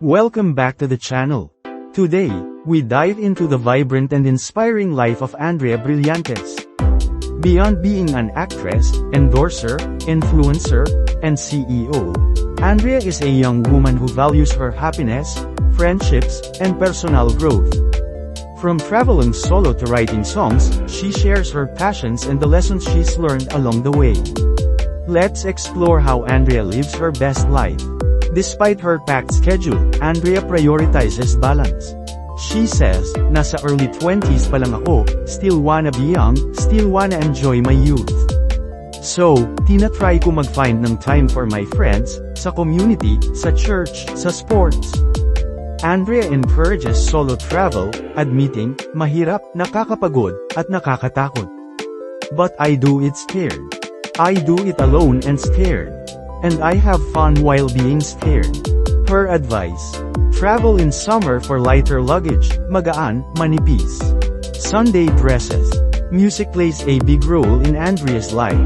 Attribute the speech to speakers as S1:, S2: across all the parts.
S1: Welcome back to the channel. Today, we dive into the vibrant and inspiring life of Andrea Brillantes. Beyond being an actress, endorser, influencer, and CEO, Andrea is a young woman who values her happiness, friendships, and personal growth. From traveling solo to writing songs, she shares her passions and the lessons she's learned along the way. Let's explore how Andrea lives her best life. Despite her packed schedule, Andrea prioritizes balance. She says, nasa early 20s pa lang ako, still wanna be young, still wanna enjoy my youth. So, tinatry ko mag-find ng time for my friends, sa community, sa church, sa sports. Andrea encourages solo travel, admitting, mahirap, nakakapagod, at nakakatakot. But I do it scared. I do it alone and scared. And I have fun while being scared. Her advice: travel in summer for lighter luggage, magaan, manipis. Sunday dresses. Music plays a big role in Andrea's life.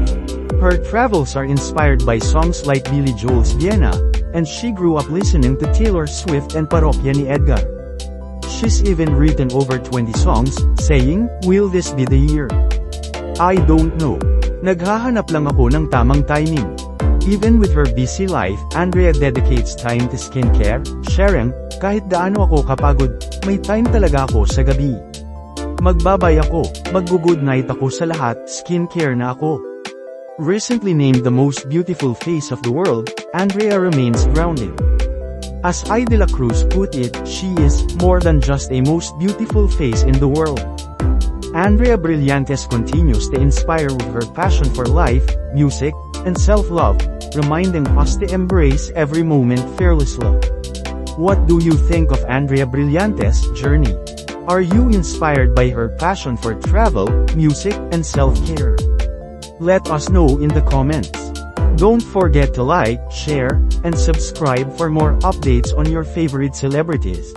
S1: Her travels are inspired by songs like Billy Joel's Vienna, and she grew up listening to Taylor Swift and Parokya ni Edgar. She's even written over 20 songs, saying, "Will this be the year? I don't know. Naghahanap lang ako ng tamang timing." Even with her busy life, Andrea dedicates time to skincare, sharing, kahit gaano ako kapagod, may time talaga ako sa gabi. Magbabay ako, mag-good night ako sa lahat, skincare na ako. Recently named the most beautiful face of the world, Andrea remains grounded. As Ai de la Cruz put it, she is more than just a most beautiful face in the world. Andrea Brillantes continues to inspire with her passion for life, music, and self-love, reminding us to embrace every moment fearlessly. What do you think of Andrea Brillantes' journey? Are you inspired by her passion for travel, music, and self-care? Let us know in the comments. Don't forget to like, share, and subscribe for more updates on your favorite celebrities.